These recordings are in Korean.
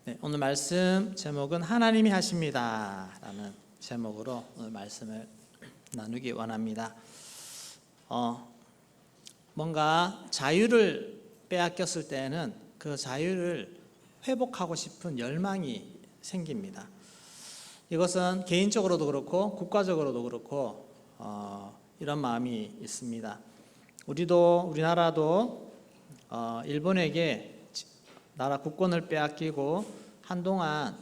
네, 오늘 말씀 제목은 하나님이 하십니다 라는 제목으로 오늘 말씀을 나누기 원합니다. 뭔가 자유를 빼앗겼을 때는 그 자유를 회복하고 싶은 열망이 생깁니다. 이것은 개인적으로도 그렇고 국가적으로도 그렇고 이런 마음이 있습니다. 우리나라도 일본에게 나라 국권을 빼앗기고 한동안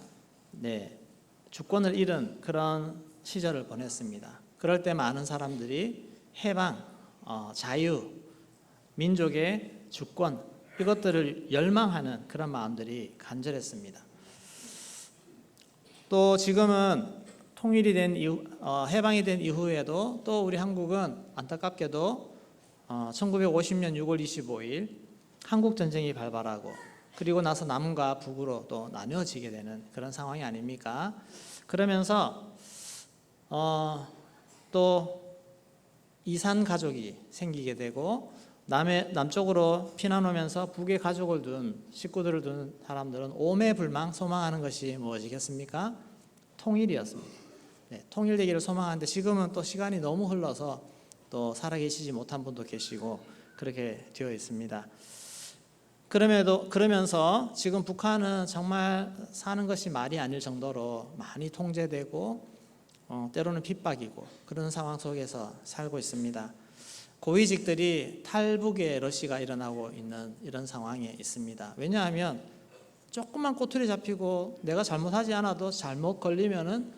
주권을 잃은 그런 시절을 보냈습니다. 그럴 때 많은 사람들이 해방, 자유, 민족의 주권 이것들을 열망하는 그런 마음들이 간절했습니다. 또 지금은 통일이 된 이후, 해방이 된 이후에도 또 우리 한국은 안타깝게도 1950년 6월 25일 한국전쟁이 발발하고 그리고 나서 남과 북으로 또 나뉘어지게 되는 그런 상황이 아닙니까? 그러면서 또 이산 가족이 생기게 되고 남쪽으로 피난 오면서 북에 가족을 둔 식구들을 둔 사람들은 오매불망 소망하는 것이 무엇이겠습니까? 통일이었습니다. 통일되기를 소망하는데 지금은 또 시간이 너무 흘러서 또 살아계시지 못한 분도 계시고 그렇게 되어 있습니다. 그러면서 지금 북한은 정말 사는 것이 말이 아닐 정도로 많이 통제되고 때로는 핍박이고 그런 상황 속에서 살고 있습니다. 고위직들이 탈북의 러시가 일어나고 있는 이런 상황에 있습니다. 왜냐하면 조금만 꼬투리 잡히고 내가 잘못하지 않아도 잘못 걸리면은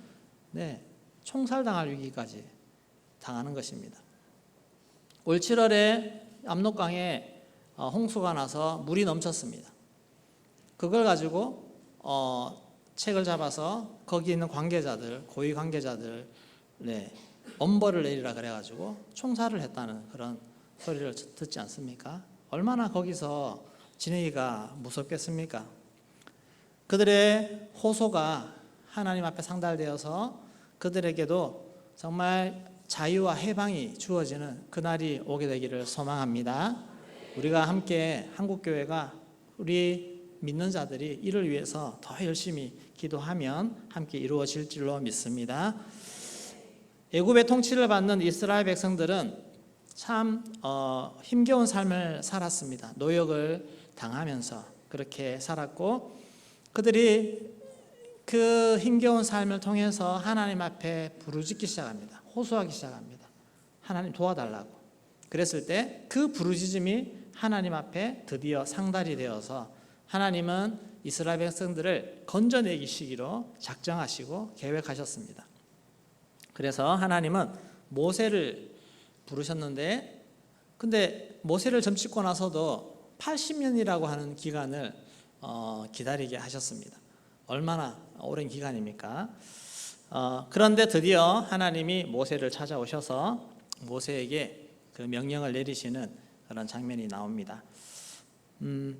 총살당할 위기까지 당하는 것입니다. 올 7월에 압록강에 홍수가 나서 물이 넘쳤습니다. 그걸 가지고 책을 잡아서 거기 있는 관계자들, 고위 관계자들 엄벌을 내리라 그래가지고 총살을 했다는 그런 소리를 듣지 않습니까? 얼마나 거기서 지내기가 무섭겠습니까? 그들의 호소가 하나님 앞에 상달되어서 그들에게도 정말 자유와 해방이 주어지는 그날이 오게 되기를 소망합니다. 우리가 함께 한국교회가 우리 믿는 자들이 이를 위해서 더 열심히 기도하면 함께 이루어질 줄로 믿습니다. 애굽의 통치를 받는 이스라엘 백성들은 참 힘겨운 삶을 살았습니다. 노역을 당하면서 그렇게 살았고 그들이 그 힘겨운 삶을 통해서 하나님 앞에 부르짖기 시작합니다. 호소하기 시작합니다. 하나님 도와달라고. 그랬을 때 그 부르짖음이 하나님 앞에 드디어 상달이 되어서 하나님은 이스라엘 백성들을 건져내기시기로 작정하시고 계획하셨습니다. 그래서 하나님은 모세를 부르셨는데 근데 모세를 점찍고 나서도 80년이라고 하는 기간을 기다리게 하셨습니다. 얼마나 오랜 기간입니까? 그런데 드디어 하나님이 모세를 찾아오셔서 모세에게 그 명령을 내리시는 그런 장면이 나옵니다. 우리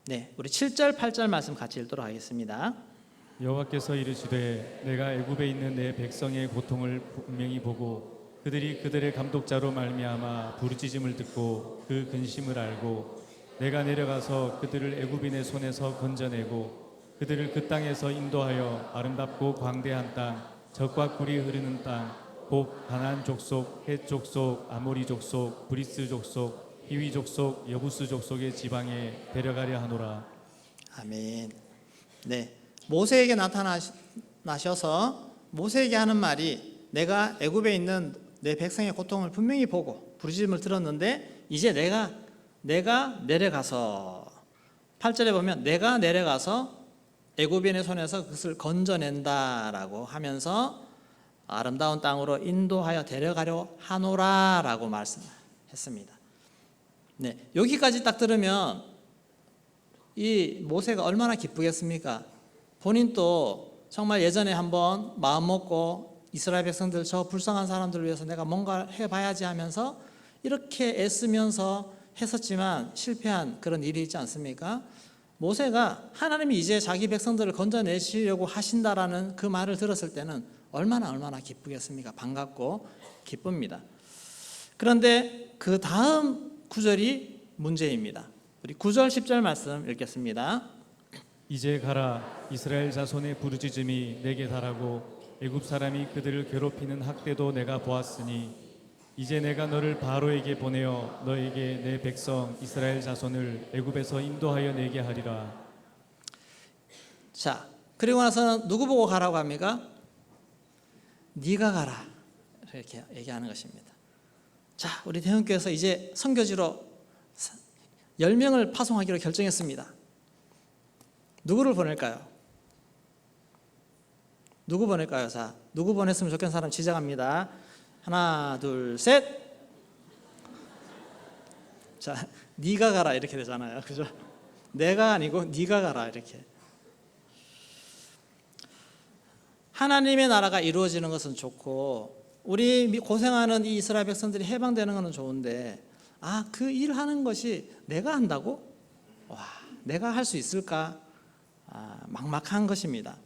7절, 8절 말씀 같이 읽도록 하겠습니다. 여호와께서 이르시되 내가 애굽에 있는 내 백성의 고통을 분명히 보고 그들이 그들의 감독자로 말미암아 부르짖음을 듣고 그 근심을 알고 내가 내려가서 그들을 애굽인의 손에서 건져내고 그들을 그 땅에서 인도하여 아름답고 광대한 땅 젖과 꿀이 흐르는 땅 곧 가나안 족속, 헷 족속, 아모리 족속, 브리스 족속, 히위 족속, 여부스 족속의 지방에 데려가려 하노라. 아멘. 모세에게 나타나셔서 모세에게 하는 말이 내가 애굽에 있는 내 백성의 고통을 분명히 보고 부르짖음을 들었는데 이제 내가 내려가서 8절에 보면 내가 내려가서 애굽인의 손에서 그것을 건져낸다라고 하면서 아름다운 땅으로 인도하여 데려가려 하노라라고 말씀했습니다. 여기까지 딱 들으면 이 모세가 얼마나 기쁘겠습니까? 본인도 정말 예전에 한번 마음 먹고 이스라엘 백성들 저 불쌍한 사람들을 위해서 내가 뭔가 해봐야지 하면서 이렇게 애쓰면서 했었지만 실패한 그런 일이 있지 않습니까? 모세가 하나님이 이제 자기 백성들을 건져내시려고 하신다라는 그 말을 들었을 때는 얼마나 기쁘겠습니까? 반갑고 기쁩니다. 그런데 그 다음 구절이 문제입니다. 우리 9절 10절 말씀 읽겠습니다. 이제 가라. 이스라엘 자손의 부르짖음이 내게 달하고 애굽 사람이 그들을 괴롭히는 학대도 내가 보았으니 이제 내가 너를 바로에게 보내어 너에게 내 백성 이스라엘 자손을 애굽에서 인도하여 내게 하리라. 자, 그리고 나서 누구 보고 가라고 합니까? 네가 가라, 이렇게 얘기하는 것입니다. 자, 우리 대형교회에서 이제 선교지로 10명을 파송하기로 결정했습니다. 누구를 보낼까요? 누구 보낼까요? 자, 누구 보냈으면 좋겠는 사람 지정합니다. 하나, 둘, 셋. 자, 네가 가라 이렇게 되잖아요, 그죠? 내가 아니고 네가 가라 이렇게. 하나님의 나라가 이루어지는 것은 좋고 우리 고생하는 이 이스라엘 백성들이 해방되는 것은 좋은데, 그 일하는 것이 내가 한다고? 와, 내가 할 수 있을까? 막막한 것입니다.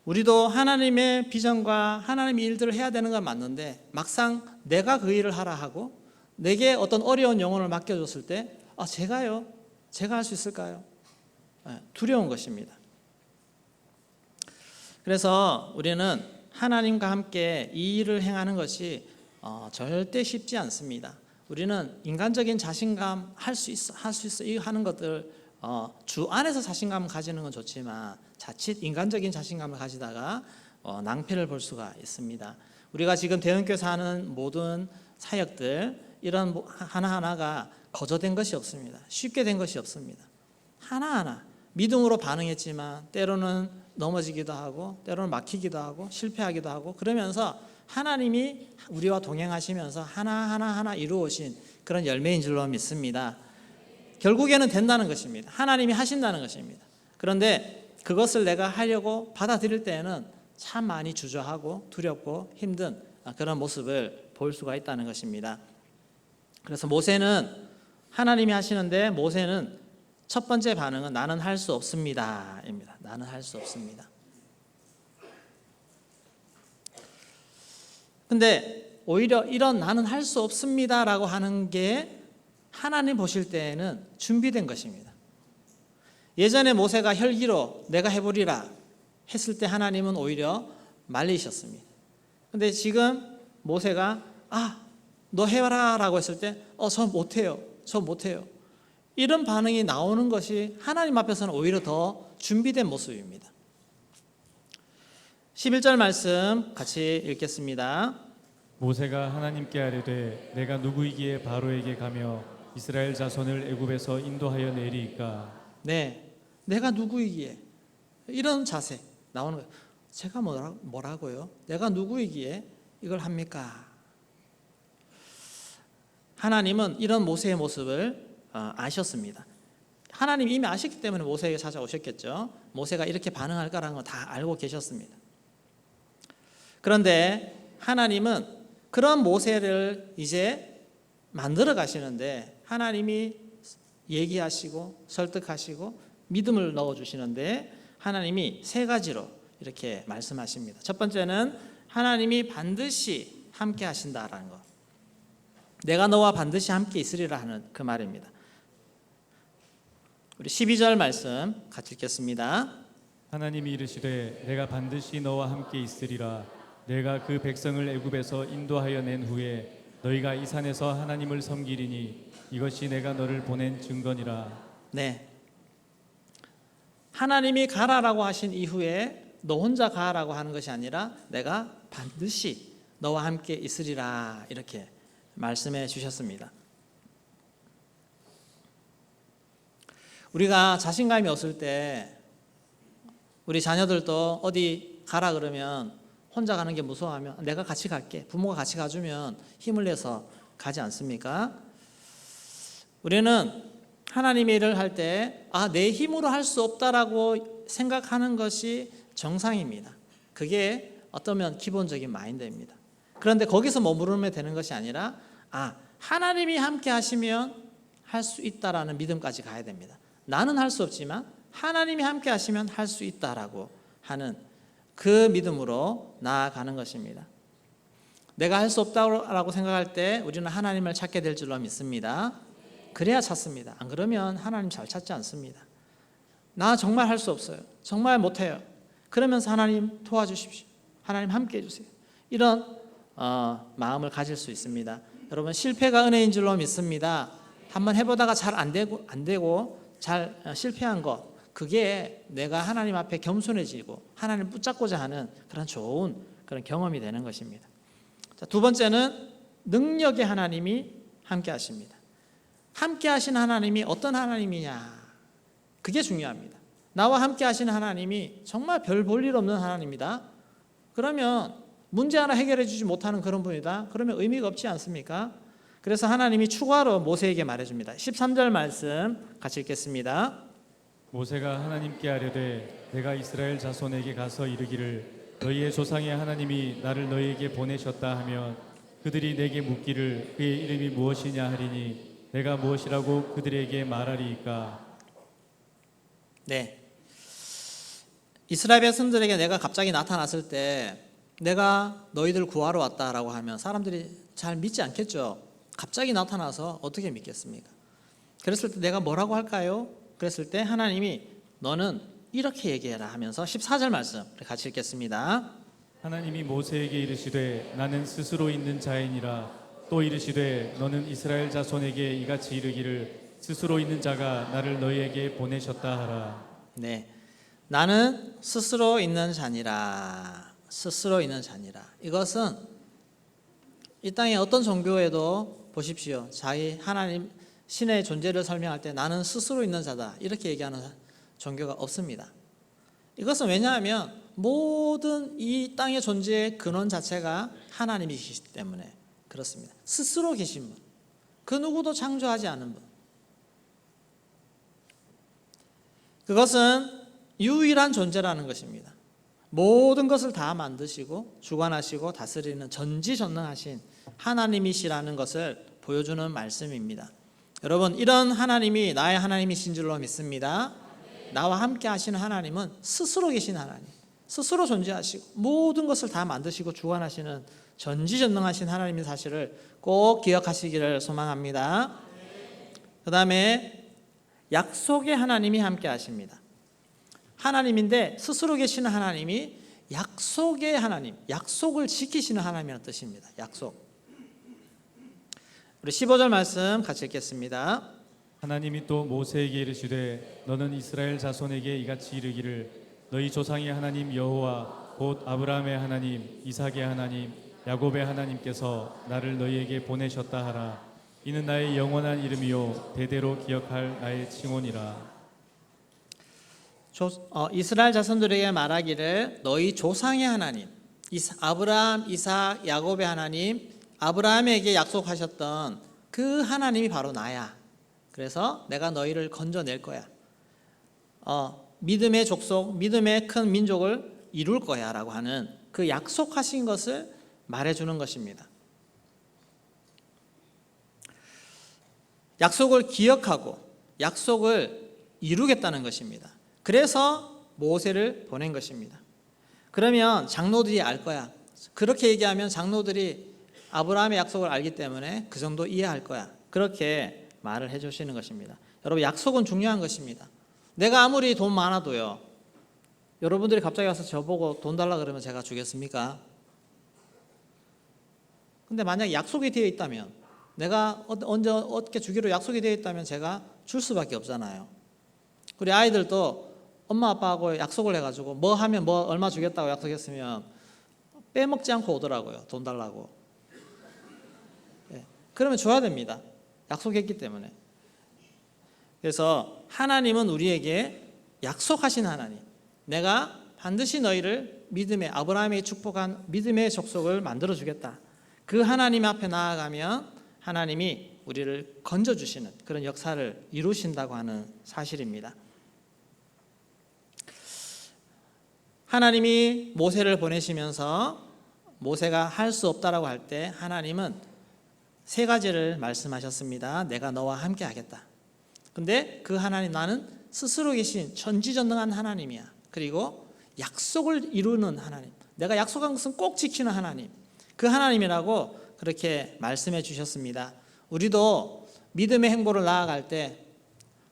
우리도 하나님의 비전과 하나님의 일들을 해야 되는 건 맞는데 막상 내가 그 일을 하라 하고 내게 어떤 어려운 영혼을 맡겨줬을 때 제가요? 제가 할 수 있을까요? 두려운 것입니다. 그래서 우리는 하나님과 함께 이 일을 행하는 것이 절대 쉽지 않습니다. 우리는 인간적인 자신감, 할 수 있어 이 하는 것들 주 안에서 자신감을 가지는 건 좋지만 자칫 인간적인 자신감을 가지다가 낭패를 볼 수가 있습니다. 우리가 지금 대형교회에서 하는 모든 사역들, 이런 하나하나가 거저된 것이 없습니다. 쉽게 된 것이 없습니다. 하나하나 믿음으로 반응했지만 때로는 넘어지기도 하고 때로는 막히기도 하고 실패하기도 하고, 그러면서 하나님이 우리와 동행하시면서 하나하나 이루어오신 그런 열매인 줄로 믿습니다. 결국에는 된다는 것입니다. 하나님이 하신다는 것입니다. 그런데 그것을 내가 하려고 받아들일 때에는 참 많이 주저하고 두렵고 힘든 그런 모습을 볼 수가 있다는 것입니다. 그래서 모세는 하나님이 하시는데 모세는 첫 번째 반응은 나는 할 수 없습니다 입니다. 나는 할 수 없습니다. 근데 오히려 이런 나는 할 수 없습니다라고 하는 게 하나님 보실 때에는 준비된 것입니다. 예전에 모세가 혈기로 내가 해보리라 했을 때 하나님은 오히려 말리셨습니다. 근데 지금 모세가 너 해봐라 라고 했을 때 저 못해요 이런 반응이 나오는 것이 하나님 앞에서는 오히려 더 준비된 모습입니다. 11절 말씀 같이 읽겠습니다. 모세가 하나님께 아뢰되 내가 누구이기에 바로에게 가며 이스라엘 자손을 애굽에서 인도하여 내리이까. 네, 내가 누구이기에, 이런 자세 나오는 거예요. 제가 뭐라고요? 내가 누구이기에 이걸 합니까? 하나님은 이런 모세의 모습을 아셨습니다. 하나님 이미 아셨기 때문에 모세에게 찾아오셨겠죠. 모세가 이렇게 반응할 거라는 거 다 알고 계셨습니다. 그런데 하나님은 그런 모세를 이제 만들어 가시는데 하나님이 얘기하시고 설득하시고 믿음을 넣어주시는데 하나님이 세 가지로 이렇게 말씀하십니다. 첫 번째는 하나님이 반드시 함께 하신다라는 것, 내가 너와 반드시 함께 있으리라 하는 그 말입니다. 우리 12절 말씀 같이 읽겠습니다. 하나님이 이르시되 내가 반드시 너와 함께 있으리라. 내가 그 백성을 애굽에서 인도하여 낸 후에 너희가 이 산에서 하나님을 섬기리니 이것이 내가 너를 보낸 증거니라. 네, 하나님이 가라라고 하신 이후에 너 혼자 가라고 하는 것이 아니라 내가 반드시 너와 함께 있으리라 이렇게 말씀해 주셨습니다. 우리가 자신감이 없을 때 우리 자녀들도 어디 가라 그러면 혼자 가는 게 무서워하면 내가 같이 갈게, 부모가 같이 가주면 힘을 내서 가지 않습니까? 우리는 하나님의 일을 할 때 내 힘으로 할 수 없다라고 생각하는 것이 정상입니다. 그게 어쩌면 기본적인 마인드입니다. 그런데 거기서 머무르면 되는 것이 아니라 하나님이 함께 하시면 할 수 있다라는 믿음까지 가야 됩니다. 나는 할 수 없지만 하나님이 함께 하시면 할 수 있다라고 하는 그 믿음으로 나아가는 것입니다. 내가 할 수 없다고 생각할 때 우리는 하나님을 찾게 될 줄로 믿습니다. 그래야 찾습니다. 안 그러면 하나님 잘 찾지 않습니다. 나 정말 할 수 없어요. 정말 못해요. 그러면서 하나님 도와주십시오. 하나님 함께 해주세요. 이런 마음을 가질 수 있습니다. 여러분, 실패가 은혜인 줄로 믿습니다. 한번 해보다가 잘 안 되고 잘 실패한 것, 그게 내가 하나님 앞에 겸손해지고 하나님을 붙잡고자 하는 그런 좋은 그런 경험이 되는 것입니다. 자, 두 번째는 능력의 하나님이 함께 하십니다. 함께 하신 하나님이 어떤 하나님이냐, 그게 중요합니다. 나와 함께 하시는 하나님이 정말 별 볼 일 없는 하나님이다. 그러면 문제 하나 해결해 주지 못하는 그런 분이다. 그러면 의미가 없지 않습니까? 그래서 하나님이 추가로 모세에게 말해줍니다. 13절 말씀 같이 읽겠습니다. 모세가 하나님께 아뢰되 내가 이스라엘 자손에게 가서 이르기를 너희의 조상의 하나님이 나를 너희에게 보내셨다 하면 그들이 내게 묻기를 그의 이름이 무엇이냐 하리니 내가 무엇이라고 그들에게 말하리이까. 네, 이스라엘 백성들에게 내가 갑자기 나타났을 때 내가 너희들 구하러 왔다라고 하면 사람들이 잘 믿지 않겠죠. 갑자기 나타나서 어떻게 믿겠습니까? 그랬을 때 내가 뭐라고 할까요? 그랬을 때 하나님이 너는 이렇게 얘기해라 하면서 14절 말씀 같이 읽겠습니다. 하나님이 모세에게 이르시되 나는 스스로 있는 자이니라. 또 이르시되 너는 이스라엘 자손에게 이같이 이르기를 스스로 있는 자가 나를 너희에게 보내셨다 하라. 네, 나는 스스로 있는 자니라. 스스로 있는 자니라. 이것은 이 땅의 어떤 종교에도 보십시오. 자기 하나님 신의 존재를 설명할 때 나는 스스로 있는 자다 이렇게 얘기하는 종교가 없습니다. 이것은 왜냐하면 모든 이 땅의 존재의 근원 자체가 하나님이시기 때문에 그렇습니다. 스스로 계신 분, 그 누구도 창조하지 않은 분. 그것은 유일한 존재라는 것입니다. 모든 것을 다 만드시고 주관하시고 다스리는 전지전능하신 하나님이시라는 것을 보여주는 말씀입니다. 여러분, 이런 하나님이 나의 하나님이신 줄로 믿습니다. 나와 함께 하시는 하나님은 스스로 계신 하나님, 스스로 존재하시고 모든 것을 다 만드시고 주관하시는 전지전능하신 하나님의 사실을 꼭 기억하시기를 소망합니다. 그 다음에 약속의 하나님이 함께 하십니다. 하나님인데 스스로 계시는 하나님이 약속의 하나님, 약속을 지키시는 하나님이라는 뜻입니다. 약속. 우리 15절 말씀 같이 읽겠습니다. 하나님이 또 모세에게 이르시되 너는 이스라엘 자손에게 이같이 이르기를 너희 조상의 하나님 여호와 곧 아브라함의 하나님 이삭의 하나님 야곱의 하나님께서 나를 너희에게 보내셨다 하라. 이는 나의 영원한 이름이요 대대로 기억할 나의 칭혼이라. 이스라엘 자손들에게 말하기를 너희 조상의 하나님 아브라함, 이삭, 야곱의 하나님, 아브라함에게 약속하셨던 그 하나님이 바로 나야. 그래서 내가 너희를 건져낼 거야. 믿음의 족속, 믿음의 큰 민족을 이룰 거야 라고 하는 그 약속하신 것을 말해주는 것입니다. 약속을 기억하고 약속을 이루겠다는 것입니다. 그래서 모세를 보낸 것입니다. 그러면 장로들이 알 거야. 그렇게 얘기하면 장로들이 아브라함의 약속을 알기 때문에 그 정도 이해할 거야. 그렇게 말을 해주시는 것입니다. 여러분, 약속은 중요한 것입니다. 내가 아무리 돈 많아도요, 여러분들이 갑자기 와서 저보고 돈 달라 그러면 제가 주겠습니까? 근데 만약에 약속이 되어 있다면, 내가 언제 어떻게 주기로 약속이 되어 있다면 제가 줄 수밖에 없잖아요. 우리 아이들도 엄마 아빠하고 약속을 해가지고 뭐 하면 뭐 얼마 주겠다고 약속했으면 빼먹지 않고 오더라고요. 돈 달라고. 그러면 줘야 됩니다. 약속했기 때문에. 그래서 하나님은 우리에게 약속하신 하나님, 내가 반드시 너희를 믿음의 아브라함이 축복한 믿음의 족속을 만들어 주겠다. 그 하나님 앞에 나아가면 하나님이 우리를 건져주시는 그런 역사를 이루신다고 하는 사실입니다. 하나님이 모세를 보내시면서 모세가 할 수 없다라고 할 때 하나님은 세 가지를 말씀하셨습니다. 내가 너와 함께 하겠다. 근데 그 하나님, 나는 스스로 계신 전지전능한 하나님이야. 그리고 약속을 이루는 하나님, 내가 약속한 것은 꼭 지키는 하나님, 그 하나님이라고 그렇게 말씀해 주셨습니다. 우리도 믿음의 행보를 나아갈 때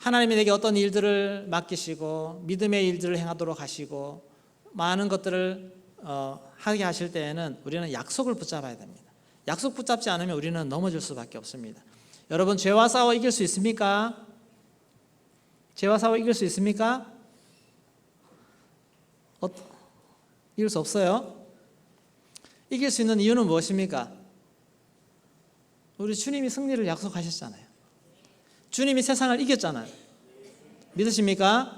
하나님이 내게 어떤 일들을 맡기시고 믿음의 일들을 행하도록 하시고 많은 것들을 하게 하실 때에는 우리는 약속을 붙잡아야 됩니다. 약속 붙잡지 않으면 우리는 넘어질 수밖에 없습니다. 여러분, 죄와 싸워 이길 수 있습니까? 죄와 싸워 이길 수 있습니까? 이길 수 없어요. 이길 수 있는 이유는 무엇입니까? 우리 주님이 승리를 약속하셨잖아요. 주님이 세상을 이겼잖아요. 믿으십니까?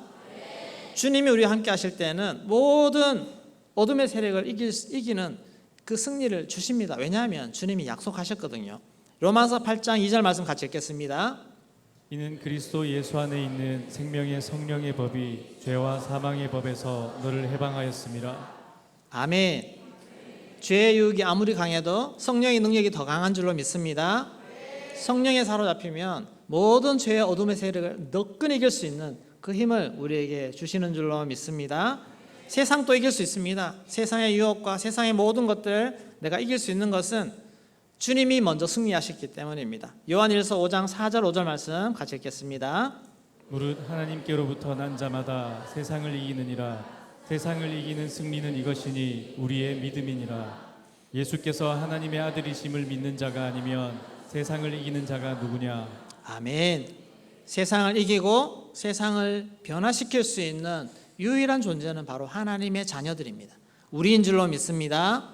주님이 우리와 함께 하실 때는 모든 어둠의 세력을 이기는 그 승리를 주십니다. 왜냐하면 주님이 약속하셨거든요. 로마서 8장 2절 말씀 같이 읽겠습니다. 이는 그리스도 예수 안에 있는 생명의 성령의 법이 죄와 사망의 법에서 너를 해방하였음이라. 아멘. 죄의 유혹이 아무리 강해도 성령의 능력이 더 강한 줄로 믿습니다. 성령에 사로잡히면 모든 죄의 어둠의 세력을 너끈히 이길 수 있는 그 힘을 우리에게 주시는 줄로 믿습니다. 세상도 이길 수 있습니다. 세상의 유혹과 세상의 모든 것들 내가 이길 수 있는 것은 주님이 먼저 승리하셨기 때문입니다. 요한일서 5장 4절 5절 말씀 같이 읽겠습니다. 무릇 하나님께로부터 난 자마다 세상을 이기느니라. 세상을 이기는 승리는 이것이니 우리의 믿음이니라. 예수께서 하나님의 아들이심을 믿는 자가 아니면 세상을 이기는 자가 누구냐? 아멘. 세상을 이기고 세상을 변화시킬 수 있는 유일한 존재는 바로 하나님의 자녀들입니다. 우리인 줄로 믿습니다.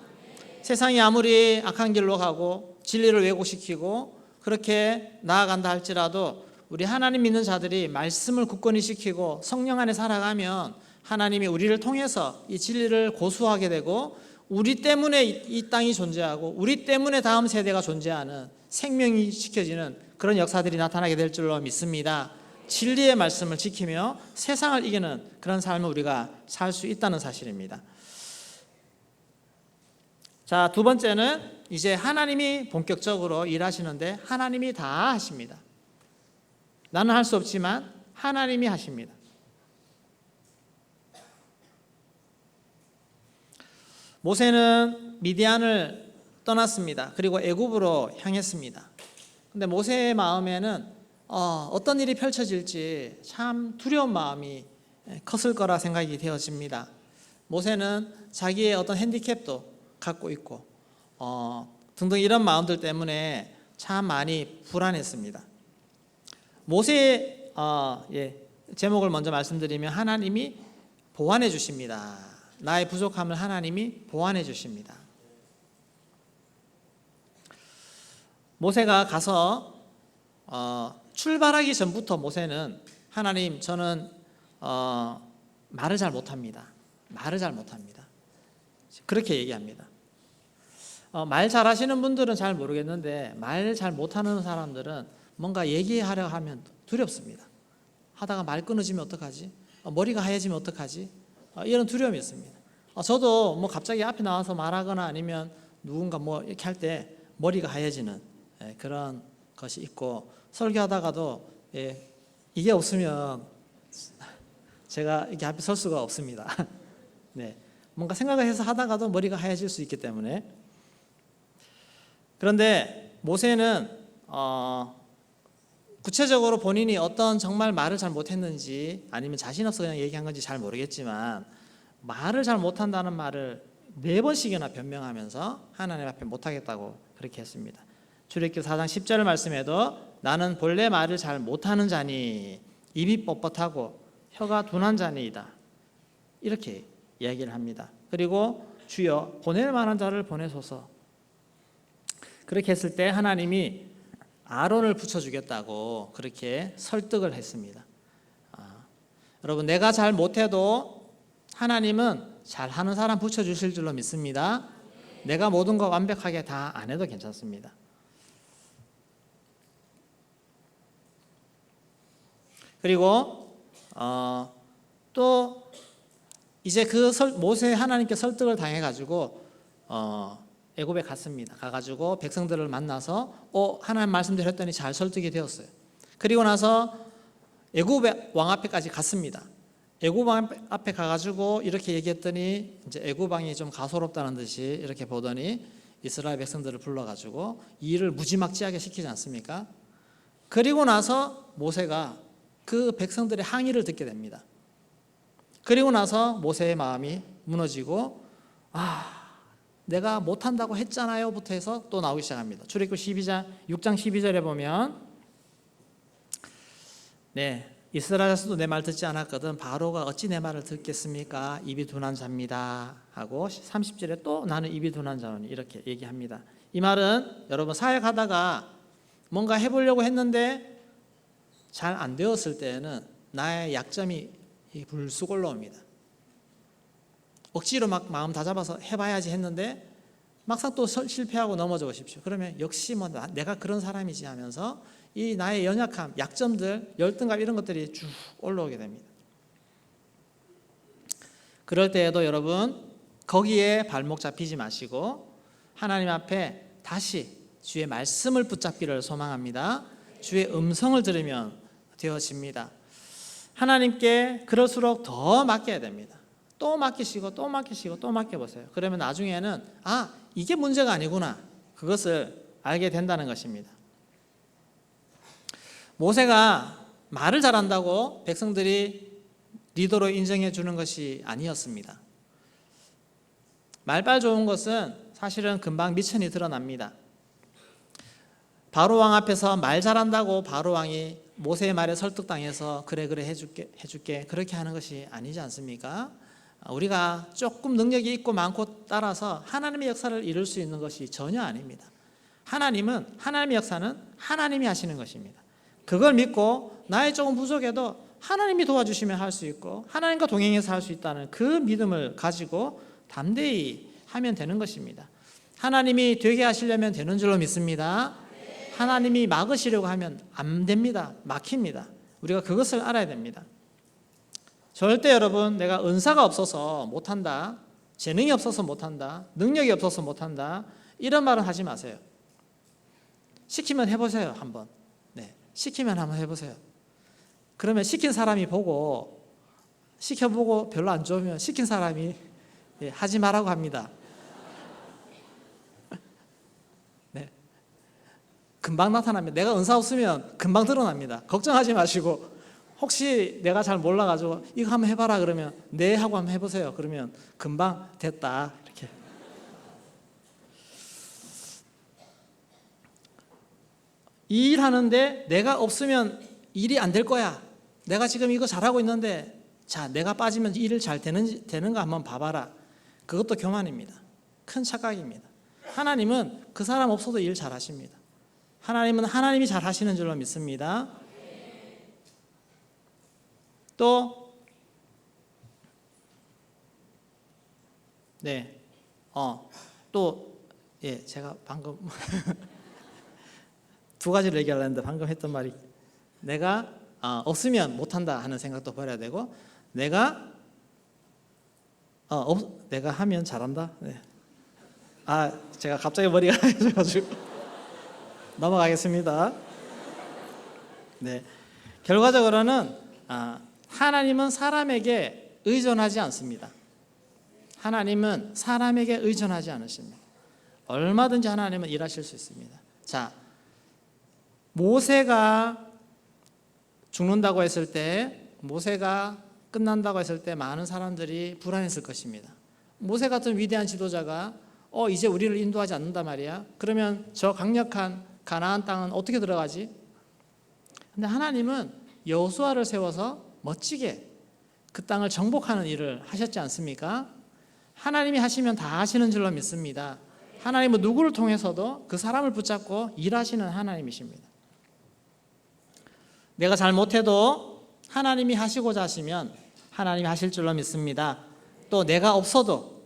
세상이 아무리 악한 길로 가고 진리를 왜곡시키고 그렇게 나아간다 할지라도 우리 하나님 믿는 자들이 말씀을 굳건히 지키고 성령 안에 살아가면 하나님이 우리를 통해서 이 진리를 고수하게 되고 우리 때문에 이 땅이 존재하고 우리 때문에 다음 세대가 존재하는 생명이 지켜지는 그런 역사들이 나타나게 될 줄로 믿습니다. 진리의 말씀을 지키며 세상을 이기는 그런 삶을 우리가 살 수 있다는 사실입니다. 자, 두 번째는 이제 하나님이 본격적으로 일하시는데 하나님이 다 하십니다. 나는 할 수 없지만 하나님이 하십니다. 모세는 미디안을 떠났습니다. 그리고 애굽으로 향했습니다. 근데 모세의 마음에는 어떤 일이 펼쳐질지 참 두려운 마음이 컸을 거라 생각이 되어집니다. 모세는 자기의 어떤 핸디캡도 갖고 있고 등등 이런 마음들 때문에 참 많이 불안했습니다. 모세의 제목을 먼저 말씀드리면 하나님이 보완해 주십니다. 나의 부족함을 하나님이 보완해 주십니다. 모세가 가서 출발하기 전부터 모세는 하나님, 저는 말을 잘 못합니다. 말을 잘 못합니다. 그렇게 얘기합니다. 말 잘하시는 분들은 잘 모르겠는데 말 잘 못하는 사람들은 뭔가 얘기하려 하면 두렵습니다. 하다가 말 끊어지면 어떡하지? 머리가 하얘지면 어떡하지? 이런 두려움이 있습니다. 저도 뭐 갑자기 앞에 나와서 말하거나 아니면 누군가 뭐 이렇게 할 때 머리가 하얘지는 그런 것이 있고 설교하다가도 이게 없으면 제가 이렇게 앞에 설 수가 없습니다. 네, 뭔가 생각을 해서 하다가도 머리가 하얘질 수 있기 때문에. 그런데 모세는 구체적으로 본인이 어떤 정말 말을 잘 못했는지 아니면 자신 없어 그냥 얘기한 건지 잘 모르겠지만 말을 잘 못한다는 말을 4번씩이나 변명하면서 하나님 앞에 못하겠다고 그렇게 했습니다. 출애굽기 4장 10절 말씀에도 나는 본래 말을 잘 못하는 자니 입이 뻣뻣하고 혀가 둔한 자니이다, 이렇게 이야기를 합니다. 그리고 주여 보낼 만한 자를 보내소서, 그렇게 했을 때 하나님이 아론을 붙여주겠다고 그렇게 설득을 했습니다. 여러분, 내가 잘 못해도 하나님은 잘하는 사람 붙여주실 줄로 믿습니다. 내가 모든 거 완벽하게 다 안 해도 괜찮습니다. 그리고 또 이제 그 모세 하나님께 설득을 당해가지고 애굽에 갔습니다. 가가지고 백성들을 만나서 하나님 말씀대로 했더니 잘 설득이 되었어요. 그리고 나서 애굽 왕 앞에까지 갔습니다. 애굽 왕 앞에 가가지고 이렇게 얘기했더니 이제 애굽 왕이 좀 가소롭다는 듯이 이렇게 보더니 이스라엘 백성들을 불러가지고 이 일을 무지막지하게 시키지 않습니까? 그리고 나서 모세가 그 백성들의 항의를 듣게 됩니다. 그리고 나서 모세의 마음이 무너지고 내가 못한다고 했잖아요부터 해서 또 나오기 시작합니다. 출애굽 6장 12절에 보면 이스라엘 자손도 내 말 듣지 않았거든 바로가 어찌 내 말을 듣겠습니까? 입이 둔한 자입니다 하고 30절에 또 나는 입이 둔한 자오니 이렇게 얘기합니다. 이 말은 여러분 사역하다가 뭔가 해보려고 했는데 잘 안 되었을 때에는 나의 약점이 불쑥 올라옵니다. 억지로 막 마음 다 잡아서 해봐야지 했는데 막상 또 실패하고 넘어져 보십시오. 그러면 역시 뭐 내가 그런 사람이지 하면서 이 나의 연약함, 약점들, 열등감 이런 것들이 쭉 올라오게 됩니다. 그럴 때에도 여러분 거기에 발목 잡히지 마시고 하나님 앞에 다시 주의 말씀을 붙잡기를 소망합니다. 주의 음성을 들으면 되어집니다. 하나님께 그럴수록 더 맡겨야 됩니다. 또 맡기시고 또 맡기시고 또 맡겨보세요. 그러면 나중에는 이게 문제가 아니구나 그것을 알게 된다는 것입니다. 모세가 말을 잘한다고 백성들이 리더로 인정해 주는 것이 아니었습니다. 말빨 좋은 것은 사실은 금방 미천이 드러납니다. 바로왕 앞에서 말 잘한다고 바로왕이 모세의 말에 설득당해서 그래 해줄게 그렇게 하는 것이 아니지 않습니까? 우리가 조금 능력이 있고 많고 따라서 하나님의 역사를 이룰 수 있는 것이 전혀 아닙니다. 하나님의 역사는 하나님이 하시는 것입니다. 그걸 믿고 나의 조금 부족해도 하나님이 도와주시면 할 수 있고 하나님과 동행해서 할 수 있다는 그 믿음을 가지고 담대히 하면 되는 것입니다. 하나님이 되게 하시려면 되는 줄로 믿습니다. 하나님이 막으시려고 하면 안 됩니다. 막힙니다. 우리가 그것을 알아야 됩니다. 절대 여러분 내가 은사가 없어서 못한다, 재능이 없어서 못한다, 능력이 없어서 못한다 이런 말은 하지 마세요. 시키면 해보세요. 한번. 시키면 한번 해보세요. 그러면 시킨 사람이 시켜보고 별로 안 좋으면 시킨 사람이 하지 말라고 합니다. 금방 나타납니다. 내가 은사 없으면 금방 드러납니다. 걱정하지 마시고 혹시 내가 잘 몰라가지고 이거 한번 해봐라 그러면 네 하고 한번 해보세요. 그러면 금방 됐다 이렇게. 이 일 하는데 내가 없으면 일이 안 될 거야. 내가 지금 이거 잘하고 있는데 내가 빠지면 일을 잘 되는가 한번 봐봐라. 그것도 교만입니다. 큰 착각입니다. 하나님은 그 사람 없어도 일 잘하십니다. 하나님은 하나님이 잘하시는 줄로 믿습니다. 또 제가 방금 두 가지를 얘기하려는데 방금 했던 말이 내가 없으면 못한다 하는 생각도 버려야 되고 내가 하면 잘한다. 제가 갑자기 머리가 하얘져가지고 넘어가겠습니다. 결과적으로는 하나님은 사람에게 의존하지 않습니다. 하나님은 사람에게 의존하지 않으십니다. 얼마든지 하나님은 일하실 수 있습니다. 모세가 죽는다고 했을 때, 모세가 끝난다고 했을 때 많은 사람들이 불안했을 것입니다. 모세 같은 위대한 지도자가 이제 우리를 인도하지 않는단 말이야. 그러면 저 강력한 가나안 땅은 어떻게 들어가지? 근데 하나님은 여호수아를 세워서 멋지게 그 땅을 정복하는 일을 하셨지 않습니까? 하나님이 하시면 다 하시는 줄로 믿습니다. 하나님은 누구를 통해서도 그 사람을 붙잡고 일하시는 하나님이십니다. 내가 잘 못해도 하나님이 하시고자 하시면 하나님이 하실 줄로 믿습니다. 또 내가 없어도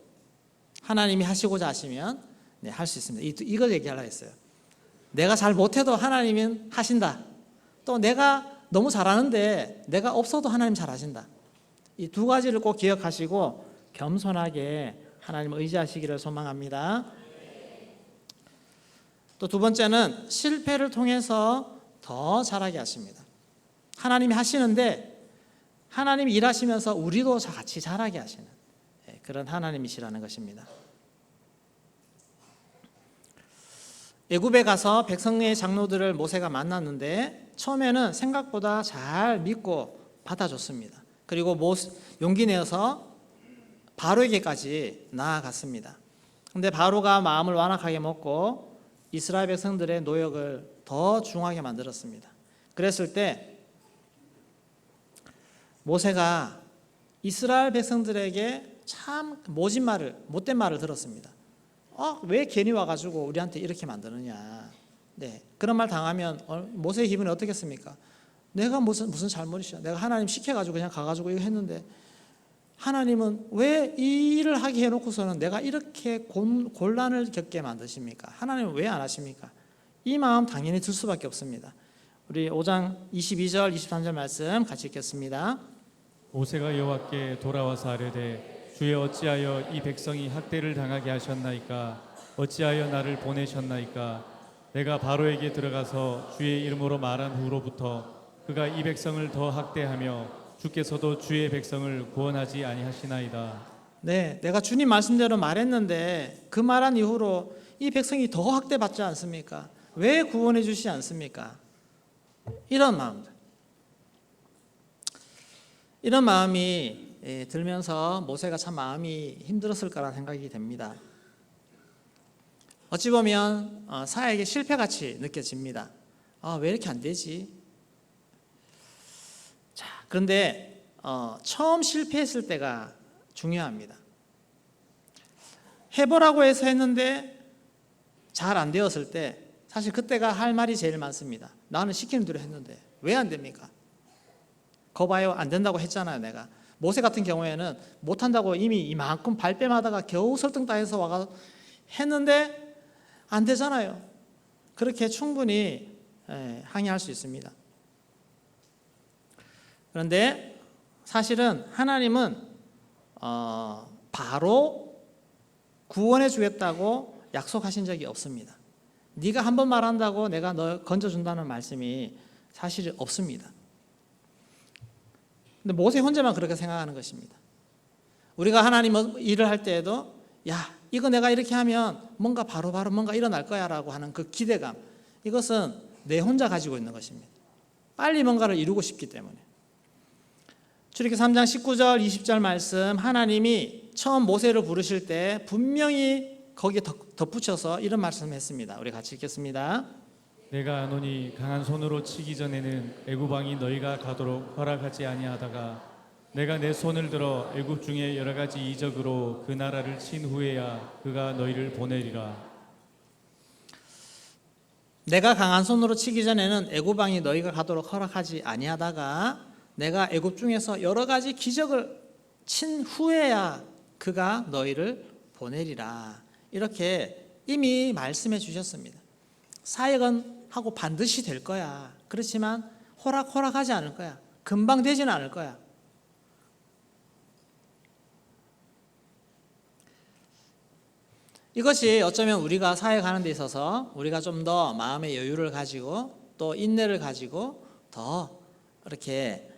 하나님이 하시고자 하시면 할 수 있습니다. 이걸 얘기하려고 했어요. 내가 잘 못해도 하나님은 하신다. 또 내가 너무 잘하는데 내가 없어도 하나님 잘하신다. 이 두 가지를 꼭 기억하시고 겸손하게 하나님을 의지하시기를 소망합니다. 또 두 번째는 실패를 통해서 더 잘하게 하십니다. 하나님이 하시는데 하나님이 일하시면서 우리도 같이 잘하게 하시는 그런 하나님이시라는 것입니다. 애굽에 가서 백성의 장로들을 모세가 만났는데 처음에는 생각보다 잘 믿고 받아줬습니다. 그리고 용기 내어서 바로에게까지 나아갔습니다. 근데 바로가 마음을 완악하게 먹고 이스라엘 백성들의 노역을 더 중하게 만들었습니다. 그랬을 때 모세가 이스라엘 백성들에게 참 못된 말을 들었습니다. 왜 괜히 와가지고 우리한테 이렇게 만드느냐. 네, 그런 말 당하면 모세의 기분이 어떻겠습니까? 내가 무슨 잘못이야. 내가 하나님 시켜가지고 그냥 가가지고 이거 했는데 하나님은 왜 이 일을 하게 해놓고서는 내가 이렇게 곤란을 겪게 만드십니까? 하나님은 왜 안 하십니까? 이 마음 당연히 들 수밖에 없습니다. 우리 5장 22절 23절 말씀 같이 읽겠습니다. 모세가 여호와께 돌아와서 아뢰되 주여 어찌하여 이 백성이 학대를 당하게 하셨나이까? 어찌하여 나를 보내셨나이까? 내가 바로에게 들어가서 주의 이름으로 말한 후로부터 그가 이 백성을 더 학대하며 주께서도 주의 백성을 구원하지 아니하시나이다. 네, 내가 주님 말씀대로 말했는데 그 말한 이후로 이 백성이 더 학대받지 않습니까? 왜 구원해 주시지 않습니까? 이런 마음들. 이런 마음이 들면서 모세가 참 마음이 힘들었을 거라는 생각이 됩니다. 어찌 보면 사역의 실패같이 느껴집니다. 왜 이렇게 안 되지? 자, 그런데 처음 실패했을 때가 중요합니다. 해보라고 해서 했는데 잘 안 되었을 때 사실 그때가 할 말이 제일 많습니다. 나는 시키는 대로 했는데 왜 안 됩니까? 거 봐요, 안 된다고 했잖아요. 내가 모세 같은 경우에는 못한다고 이미 이만큼 발뺌하다가 겨우 설득 따해서 와가 했는데 안 되잖아요. 그렇게 충분히 항의할 수 있습니다. 그런데 사실은 하나님은 바로 구원해 주겠다고 약속하신 적이 없습니다. 네가 한 번 말한다고 내가 너 건져준다는 말씀이 사실 없습니다. 근데 모세 혼자만 그렇게 생각하는 것입니다. 우리가 하나님 일을 할 때에도 이거 내가 이렇게 하면 뭔가 바로바로 뭔가 일어날 거야 라고 하는 그 기대감, 이것은 내 혼자 가지고 있는 것입니다. 빨리 뭔가를 이루고 싶기 때문에. 출애굽기 3장 19절 20절 말씀, 하나님이 처음 모세를 부르실 때 분명히 거기에 덧붙여서 이런 말씀을 했습니다. 우리 같이 읽겠습니다. 내가 아노니 강한 손으로 치기 전에는 애굽 왕이 너희가 가도록 허락하지 아니하다가 내가 내 손을 들어 애굽 중에 여러 가지 이적으로 그 나라를 친 후에야 그가 너희를 보내리라. 내가 강한 손으로 치기 전에는 애굽 왕이 너희가 가도록 허락하지 아니하다가 내가 애굽 중에서 여러 가지 기적을 친 후에야 그가 너희를 보내리라. 이렇게 이미 말씀해 주셨습니다. 사역은 하고 반드시 될 거야. 그렇지만 호락호락하지 않을 거야. 금방 되지는 않을 거야. 이것이 어쩌면 우리가 사역하는 데 있어서 우리가 좀 더 마음의 여유를 가지고 또 인내를 가지고 더 이렇게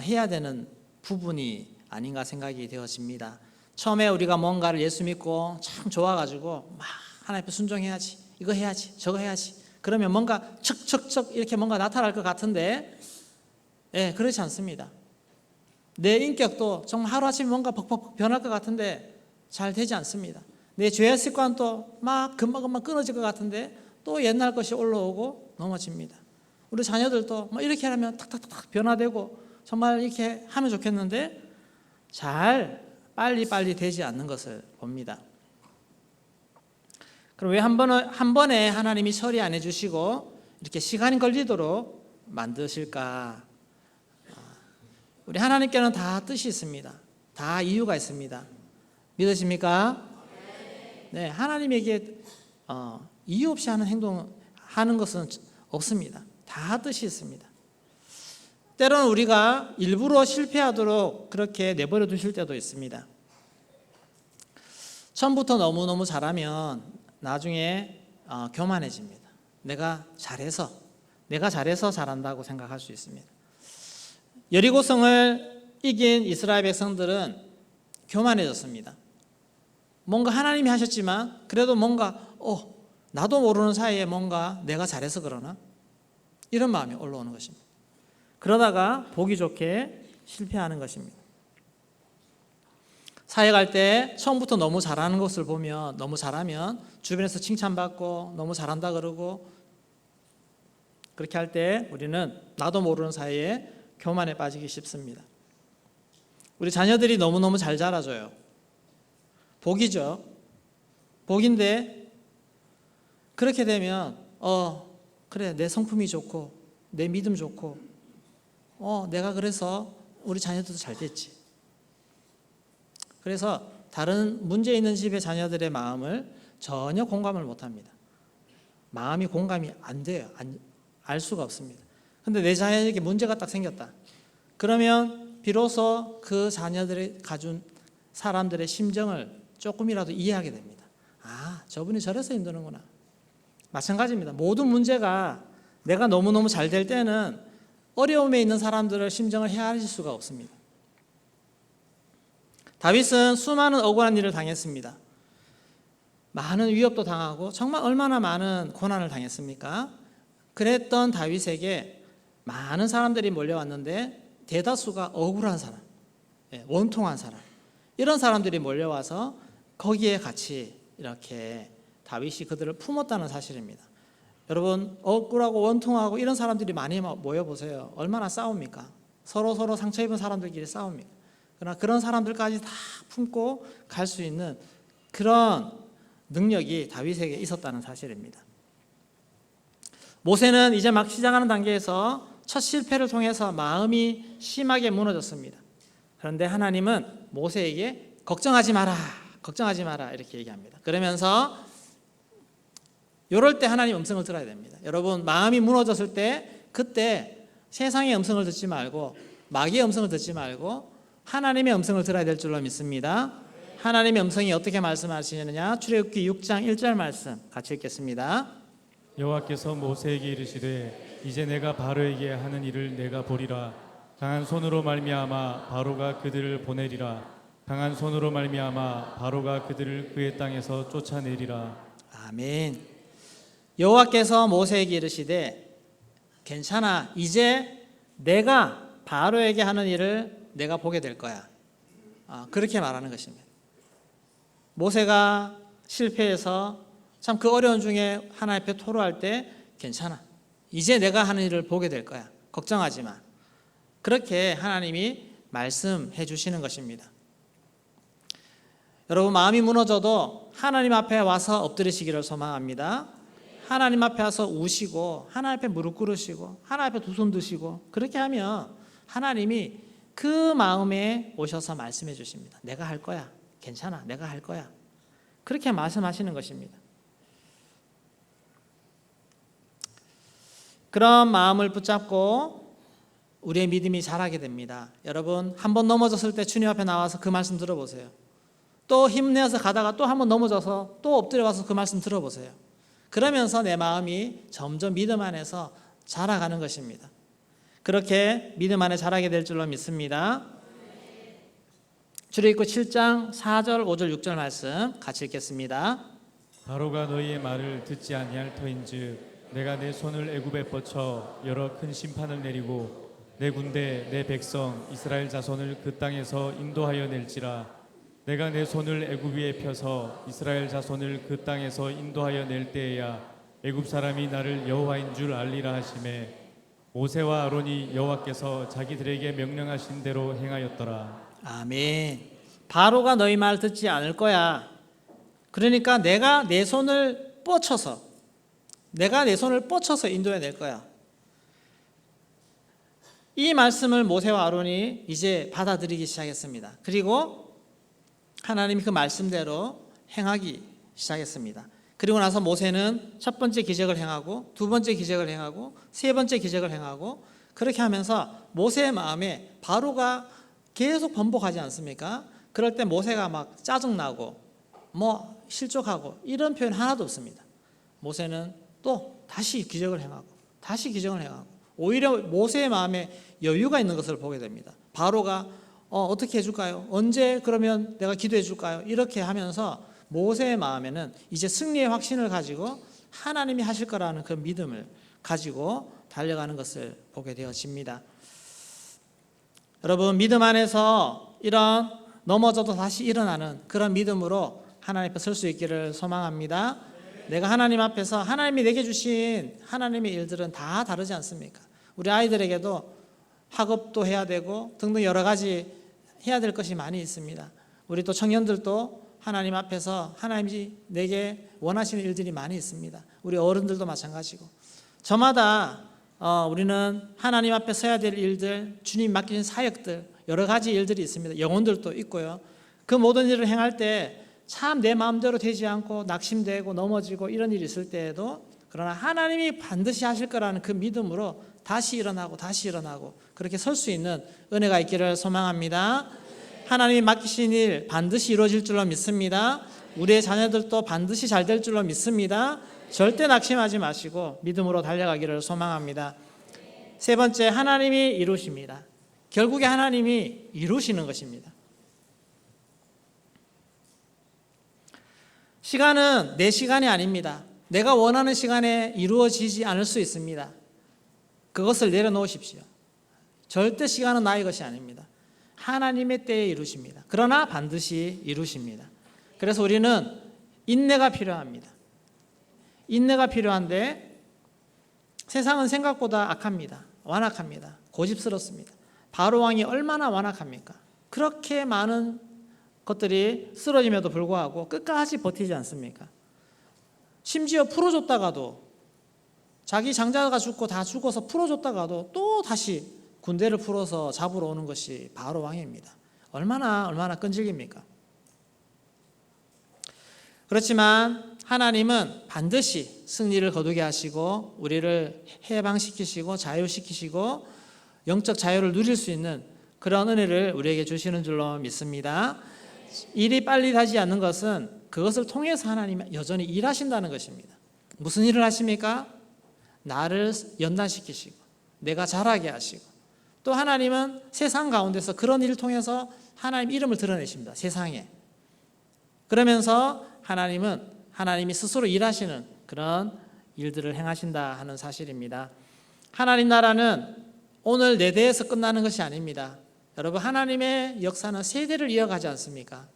해야 되는 부분이 아닌가 생각이 되어집니다. 처음에 우리가 뭔가를 예수 믿고 참 좋아가지고 막 하나님 앞에 순종해야지, 이거 해야지, 저거 해야지, 그러면 뭔가 척척척 이렇게 뭔가 나타날 것 같은데 그렇지 않습니다. 내 인격도 정말 하루아침에 뭔가 벅벅 변할 것 같은데 잘 되지 않습니다. 내 죄의 습관도 막 금방금방 끊어질 것 같은데 또 옛날 것이 올라오고 넘어집니다. 우리 자녀들도 뭐 이렇게 하면 탁탁탁 변화되고 정말 이렇게 하면 좋겠는데 잘 빨리빨리 되지 않는 것을 봅니다. 그럼 왜 한 번에 하나님이 처리 안 해주시고 이렇게 시간이 걸리도록 만드실까? 우리 하나님께는 다 뜻이 있습니다. 다 이유가 있습니다. 믿으십니까? 네, 하나님에게 이유 없이 하는 행동하는 것은 없습니다. 다 뜻이 있습니다. 때로는 우리가 일부러 실패하도록 그렇게 내버려 두실 때도 있습니다. 처음부터 너무너무 잘하면 나중에 교만해집니다. 내가 잘해서 잘한다고 생각할 수 있습니다. 여리고성을 이긴 이스라엘 백성들은 교만해졌습니다. 뭔가 하나님이 하셨지만 그래도 뭔가 나도 모르는 사이에 뭔가 내가 잘해서 그러나? 이런 마음이 올라오는 것입니다. 그러다가 보기 좋게 실패하는 것입니다. 사회 갈 때 처음부터 너무 잘하는 것을 보면, 너무 잘하면 주변에서 칭찬받고 너무 잘한다 그러고, 그렇게 할 때 우리는 나도 모르는 사이에 교만에 빠지기 쉽습니다. 우리 자녀들이 너무너무 잘 자라줘요. 복이죠. 복인데 그렇게 되면 그래, 내 성품이 좋고 내 믿음 좋고 내가 그래서 우리 자녀들도 잘 됐지. 그래서 다른 문제 있는 집의 자녀들의 마음을 전혀 공감을 못합니다. 마음이 공감이 안 돼요. 알 수가 없습니다. 근데 내 자녀에게 문제가 딱 생겼다. 그러면 비로소 그 자녀들이 가진 사람들의 심정을 조금이라도 이해하게 됩니다. 아, 저분이 저래서 힘드는구나. 마찬가지입니다. 모든 문제가 내가 너무너무 잘 될 때는 어려움에 있는 사람들의 심정을 헤아릴 수가 없습니다. 다윗은 수많은 억울한 일을 당했습니다. 많은 위협도 당하고 정말 얼마나 많은 고난을 당했습니까? 그랬던 다윗에게 많은 사람들이 몰려왔는데 대다수가 억울한 사람, 원통한 사람, 이런 사람들이 몰려와서 거기에 같이 이렇게 다윗이 그들을 품었다는 사실입니다. 여러분, 억울하고 원통하고 이런 사람들이 많이 모여보세요. 얼마나 싸웁니까? 서로 상처 입은 사람들끼리 싸웁니다. 그러나 그런 사람들까지 다 품고 갈 수 있는 그런 능력이 다윗에게 있었다는 사실입니다. 모세는 이제 막 시작하는 단계에서 첫 실패를 통해서 마음이 심하게 무너졌습니다. 그런데 하나님은 모세에게 걱정하지 마라 이렇게 얘기합니다. 그러면서 이럴 때 하나님 음성을 들어야 됩니다. 여러분, 마음이 무너졌을 때 그때 세상의 음성을 듣지 말고 마귀의 음성을 듣지 말고 하나님의 음성을 들어야 될 줄로 믿습니다. 하나님의 음성이 어떻게 말씀하시느냐, 출애굽기 6장 1절 말씀 같이 읽겠습니다. 여호와께서 모세에게 이르시되 이제 내가 바로에게 하는 일을 내가 보리라. 강한 손으로 말미암아 바로가 그들을 보내리라. 강한 손으로 말미암아 바로가 그들을 그의 땅에서 쫓아내리라. 아멘. 여호와께서 모세에게 이르시되 괜찮아, 이제 내가 바로에게 하는 일을 내가 보게 될 거야. 그렇게 말하는 것입니다. 모세가 실패해서 참 그 어려운 중에 하나님 앞에 토로할 때 괜찮아, 이제 내가 하는 일을 보게 될 거야. 걱정하지 마. 그렇게 하나님이 말씀해 주시는 것입니다. 여러분, 마음이 무너져도 하나님 앞에 와서 엎드리시기를 소망합니다. 하나님 앞에 와서 우시고 하나님 앞에 무릎 꿇으시고 하나님 앞에 두 손 드시고 그렇게 하면 하나님이 그 마음에 오셔서 말씀해 주십니다. 내가 할 거야. 괜찮아. 내가 할 거야. 그렇게 말씀하시는 것입니다. 그런 마음을 붙잡고 우리의 믿음이 자라게 됩니다. 여러분, 한번 넘어졌을 때 주님 앞에 나와서 그 말씀 들어보세요. 또 힘내서 가다가 또 한번 넘어져서 또 엎드려 와서 그 말씀 들어보세요. 그러면서 내 마음이 점점 믿음 안에서 자라가는 것입니다. 그렇게 믿음 안에 자라게 될 줄로 믿습니다. 출애굽기 7장 4절, 5절, 6절 말씀 같이 읽겠습니다. 바로가 너희의 말을 듣지 아니할 터인즉 내가 내 손을 애굽에 뻗쳐 여러 큰 심판을 내리고 내 군대 내 백성 이스라엘 자손을 그 땅에서 인도하여 낼지라. 내가 내 손을 애굽 위에 펴서 이스라엘 자손을 그 땅에서 인도하여 낼 때에야 애굽 사람이 나를 여호와인 줄 알리라 하시매 모세와 아론이 여호와께서 자기들에게 명령하신 대로 행하였더라. 아멘. 바로가 너희 말 듣지 않을 거야. 그러니까 내가 내 손을 뻗쳐서 인도해 낼 거야. 이 말씀을 모세와 아론이 이제 받아들이기 시작했습니다. 그리고 하나님이 그 말씀대로 행하기 시작했습니다. 그리고 나서 모세는 첫 번째 기적을 행하고 두 번째 기적을 행하고 세 번째 기적을 행하고 그렇게 하면서 모세의 마음에 바로가 계속 번복하지 않습니까? 그럴 때 모세가 막 짜증나고 실족하고 이런 표현 하나도 없습니다. 모세는 또 다시 기적을 행하고 다시 기적을 행하고 오히려 모세의 마음에 여유가 있는 것을 보게 됩니다. 바로가 어떻게 해줄까요? 언제 그러면 내가 기도해 줄까요? 이렇게 하면서 모세의 마음에는 이제 승리의 확신을 가지고 하나님이 하실 거라는 그 믿음을 가지고 달려가는 것을 보게 되어집니다. 여러분, 믿음 안에서 이런 넘어져도 다시 일어나는 그런 믿음으로 하나님 앞에 설 수 있기를 소망합니다. 내가 하나님 앞에서 하나님이 내게 주신 하나님의 일들은 다 다르지 않습니까? 우리 아이들에게도 학업도 해야 되고 등등 여러 가지 해야 될 것이 많이 있습니다. 우리 또 청년들도 하나님 앞에서 하나님이 내게 원하시는 일들이 많이 있습니다. 우리 어른들도 마찬가지고 저마다 우리는 하나님 앞에 서야 될 일들, 주님 맡기신 사역들, 여러 가지 일들이 있습니다. 영혼들도 있고요. 그 모든 일을 행할 때 참 내 마음대로 되지 않고 낙심되고 넘어지고 이런 일이 있을 때에도 그러나 하나님이 반드시 하실 거라는 그 믿음으로 다시 일어나고 그렇게 설 수 있는 은혜가 있기를 소망합니다. 하나님이 맡기신 일 반드시 이루어질 줄로 믿습니다. 우리의 자녀들도 반드시 잘 될 줄로 믿습니다. 절대 낙심하지 마시고 믿음으로 달려가기를 소망합니다. 세 번째, 하나님이 이루십니다. 결국에 하나님이 이루시는 것입니다. 시간은 내 시간이 아닙니다. 내가 원하는 시간에 이루어지지 않을 수 있습니다. 그것을 내려놓으십시오. 절대 시간은 나의 것이 아닙니다. 하나님의 때에 이루십니다. 그러나 반드시 이루십니다. 그래서 우리는 인내가 필요합니다. 인내가 필요한데 세상은 생각보다 악합니다. 완악합니다. 고집스럽습니다. 바로 왕이 얼마나 완악합니까? 그렇게 많은 것들이 쓰러짐에도 불구하고 끝까지 버티지 않습니까? 심지어 풀어줬다가도 자기 장자가 죽고 다 죽어서 풀어줬다가도 또 다시 군대를 풀어서 잡으러 오는 것이 바로 왕입니다. 얼마나 끈질깁니까? 그렇지만 하나님은 반드시 승리를 거두게 하시고 우리를 해방시키시고 자유시키시고 영적 자유를 누릴 수 있는 그런 은혜를 우리에게 주시는 줄로 믿습니다. 일이 빨리 하지 않는 것은 그것을 통해서 하나님이 여전히 일하신다는 것입니다. 무슨 일을 하십니까? 나를 연단시키시고 내가 자라게 하시고 또 하나님은 세상 가운데서 그런 일을 통해서 하나님 이름을 드러내십니다. 세상에. 그러면서 하나님이 스스로 일하시는 그런 일들을 행하신다 하는 사실입니다. 하나님 나라는 오늘 내 대에서 끝나는 것이 아닙니다. 여러분, 하나님의 역사는 세대를 이어가지 않습니까?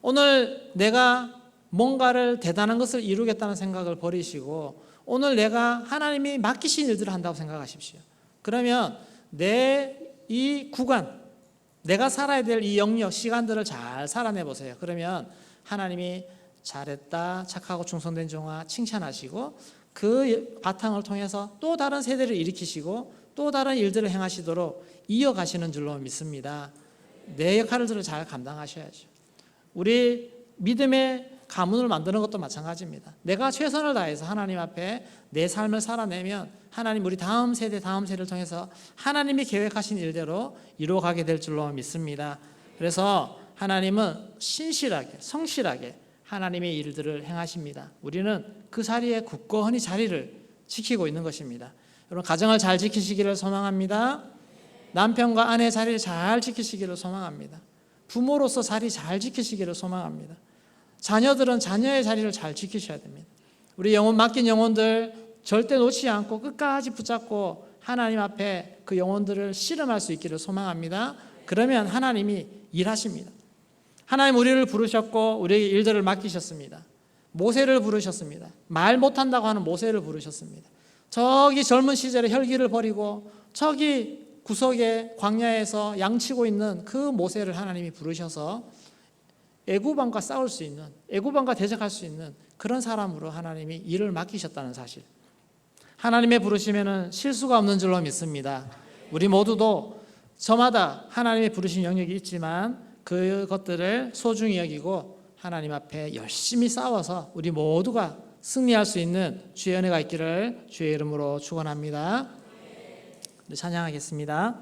오늘 내가 뭔가를 대단한 것을 이루겠다는 생각을 버리시고 오늘 내가 하나님이 맡기신 일들을 한다고 생각하십시오. 그러면 내 이 구간, 내가 살아야 될 이 영역, 시간들을 잘 살아내 보세요. 그러면 하나님이 잘했다, 착하고 충성된 종아 칭찬하시고 그 바탕을 통해서 또 다른 세대를 일으키시고 또 다른 일들을 행하시도록 이어가시는 줄로 믿습니다. 내 역할을 잘 감당하셔야죠. 우리 믿음의 가문을 만드는 것도 마찬가지입니다. 내가 최선을 다해서 하나님 앞에 내 삶을 살아내면 하나님 우리 다음 세대를 통해서 하나님이 계획하신 일대로 이루어가게 될 줄로 믿습니다. 그래서 하나님은 신실하게 성실하게 하나님의 일들을 행하십니다. 우리는 그 자리에 굳건히 자리를 지키고 있는 것입니다. 여러분, 가정을 잘 지키시기를 소망합니다. 남편과 아내의 자리를 잘 지키시기를 소망합니다. 부모로서 자리 잘 지키시기를 소망합니다. 자녀들은 자녀의 자리를 잘 지키셔야 됩니다. 우리 맡긴 영혼들 절대 놓지 않고 끝까지 붙잡고 하나님 앞에 그 영혼들을 씨름할 수 있기를 소망합니다. 그러면 하나님이 일하십니다. 하나님 우리를 부르셨고 우리에게 일들을 맡기셨습니다. 모세를 부르셨습니다. 말 못한다고 하는 모세를 부르셨습니다. 저기 젊은 시절에 혈기를 버리고 저기 구석에 광야에서 양치고 있는 그 모세를 하나님이 부르셔서 애굽왕과 싸울 수 있는, 애굽왕과 대적할 수 있는 그런 사람으로 하나님이 일을 맡기셨다는 사실. 하나님의 부르심에는 실수가 없는 줄로 믿습니다. 우리 모두도 저마다 하나님의 부르신 영역이 있지만 그것들을 소중히 여기고 하나님 앞에 열심히 싸워서 우리 모두가 승리할 수 있는 주의 은혜가 있기를 주의 이름으로 축원합니다. 찬양하겠습니다.